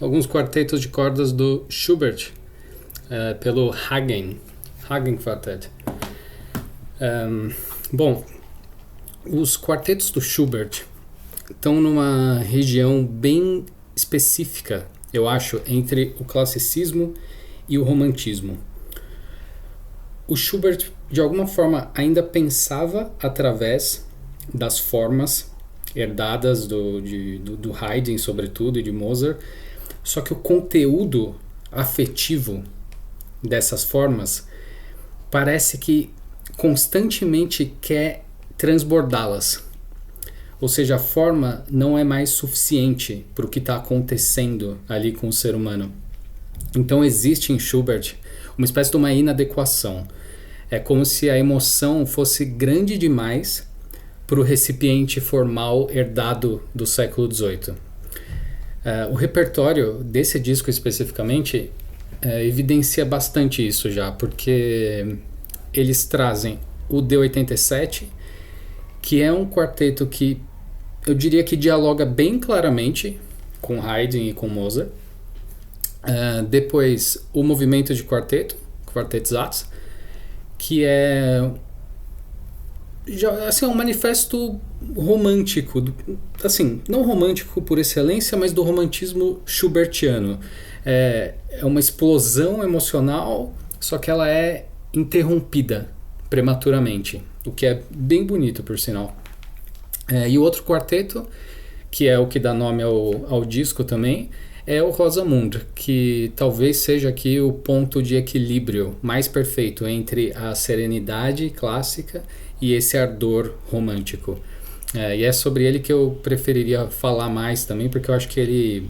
alguns quartetos de cordas do Schubert, pelo Hagen Quartet. Bom, os quartetos do Schubert estão numa região bem específica, eu acho, entre o classicismo e o romantismo. O Schubert, de alguma forma, ainda pensava através das formas herdadas do Haydn, sobretudo, e de Mozart, só que o conteúdo afetivo dessas formas parece que constantemente quer transbordá-las. Ou seja, a forma não é mais suficiente para o que está acontecendo ali com o ser humano. Então existe em Schubert uma espécie de uma inadequação. É como se a emoção fosse grande demais para o recipiente formal herdado do século XVIII. O repertório desse disco especificamente evidencia bastante isso já, porque eles trazem o D87, que é um quarteto que eu diria que dialoga bem claramente com Haydn e com Mozart. Depois o movimento de quarteto, Quartet Satz, que é assim, um manifesto romântico, assim, não romântico por excelência, mas do romantismo schubertiano. É uma explosão emocional, só que ela é interrompida prematuramente, o que é bem bonito, por sinal. E o outro quarteto, que é o que dá nome ao disco também, é o Rosamunde, que talvez seja aqui o ponto de equilíbrio mais perfeito entre a serenidade clássica e esse ardor romântico. E é sobre ele que eu preferiria falar mais também, porque eu acho que ele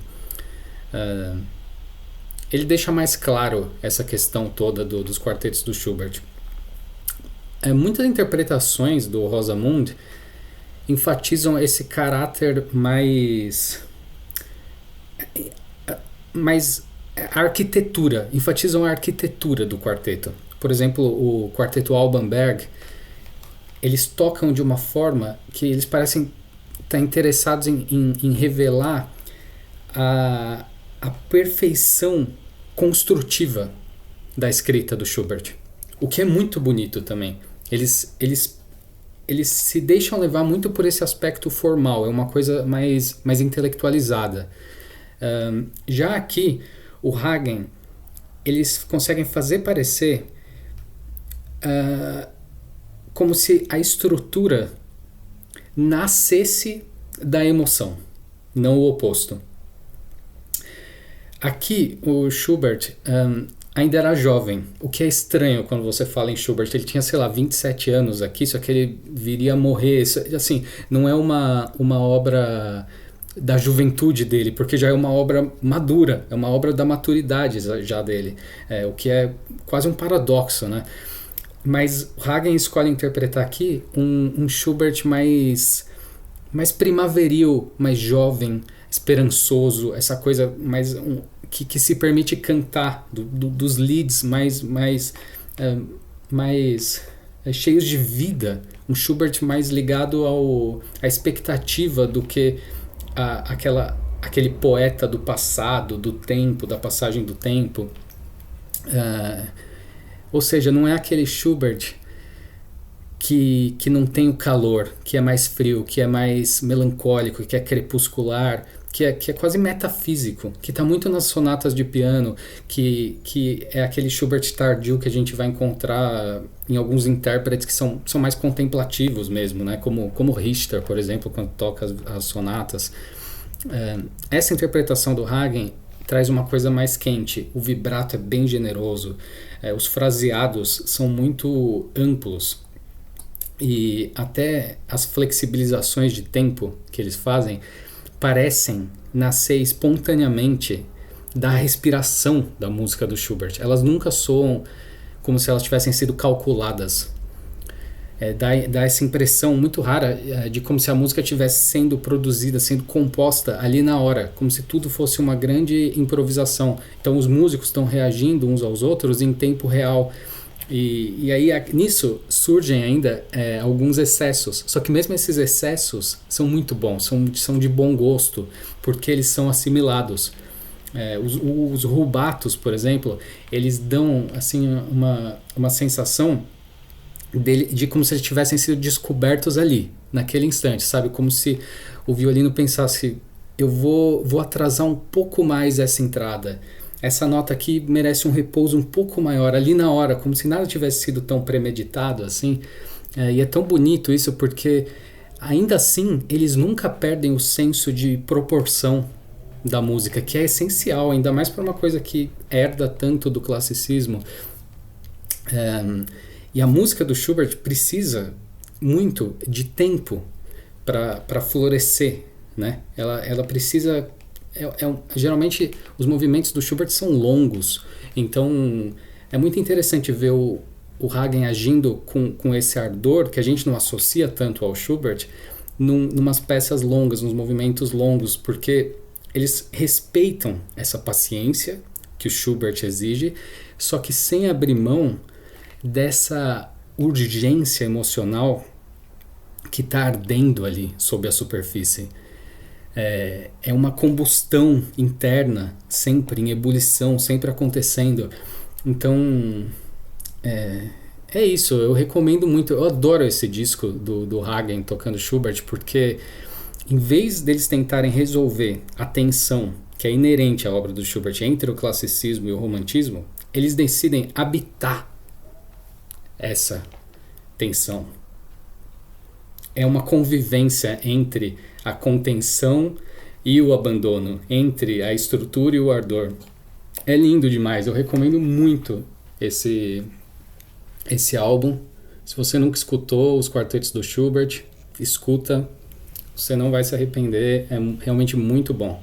deixa mais claro essa questão toda dos quartetos do Schubert. Muitas interpretações do Rosamunde enfatizam esse caráter mais a arquitetura, enfatizam a arquitetura do quarteto. Por exemplo, o quarteto Alban Berg, eles tocam de uma forma que eles parecem estar interessados em revelar a perfeição construtiva da escrita do Schubert, o que é muito bonito também. Eles se deixam levar muito por esse aspecto formal, é uma coisa mais intelectualizada. Já aqui, o Hagen, eles conseguem fazer parecer como se a estrutura nascesse da emoção, não o oposto. Aqui, o Schubert ainda era jovem, o que é estranho quando você fala em Schubert. Ele tinha, 27 anos aqui, só que ele viria a morrer. Isso, assim, não é uma obra da juventude dele, porque já é uma obra madura, é uma obra da maturidade já dele, o que é quase um paradoxo, né? Mas Hagen escolhe interpretar aqui um Schubert mais primaveril, mais jovem, esperançoso, essa coisa mais que se permite cantar, dos leads mais cheios de vida, um Schubert mais ligado à expectativa do que aquele poeta do passado, do tempo, da passagem do tempo. Ou seja, não é aquele Schubert que não tem o calor, que é mais frio, que é mais melancólico, que é crepuscular, que é quase metafísico, que está muito nas sonatas de piano, que é aquele Schubert tardio que a gente vai encontrar em alguns intérpretes que são mais contemplativos mesmo, né? Como Richter, por exemplo, quando toca as sonatas. Essa interpretação do Hagen traz uma coisa mais quente, o vibrato é bem generoso, os fraseados são muito amplos, e até as flexibilizações de tempo que eles fazem parecem nascer espontaneamente da respiração da música do Schubert. Elas nunca soam como se elas tivessem sido calculadas. Dá essa impressão muito rara de como se a música estivesse sendo produzida, sendo composta ali na hora, como se tudo fosse uma grande improvisação. Então os músicos estão reagindo uns aos outros em tempo real. E aí nisso surgem ainda alguns excessos, só que mesmo esses excessos são muito bons, são de bom gosto, porque eles são assimilados. Os rubatos, por exemplo, eles dão assim uma sensação de como se eles tivessem sido descobertos ali, naquele instante, sabe? Como se o violino pensasse, eu vou atrasar um pouco mais essa entrada. Essa nota aqui merece um repouso um pouco maior, ali na hora, como se nada tivesse sido tão premeditado assim. E é tão bonito isso porque, ainda assim, eles nunca perdem o senso de proporção da música, que é essencial, ainda mais para uma coisa que herda tanto do classicismo. E a música do Schubert precisa muito de tempo para florescer, né? Ela precisa... geralmente os movimentos do Schubert são longos, então é muito interessante ver o Hagen agindo com esse ardor que a gente não associa tanto ao Schubert numas peças longas, nos movimentos longos, porque eles respeitam essa paciência que o Schubert exige, só que sem abrir mão dessa urgência emocional que está ardendo ali sob a superfície. É uma combustão interna, sempre em ebulição, sempre acontecendo. Então, é isso, eu recomendo muito. Eu adoro esse disco do Hagen tocando Schubert, porque em vez deles tentarem resolver a tensão que é inerente à obra do Schubert entre o classicismo e o romantismo, eles decidem habitar essa tensão. É uma convivência entre a contenção e o abandono, entre a estrutura e o ardor. É lindo demais, eu recomendo muito esse álbum. Se você nunca escutou os quartetos do Schubert, escuta, você não vai se arrepender, é realmente muito bom.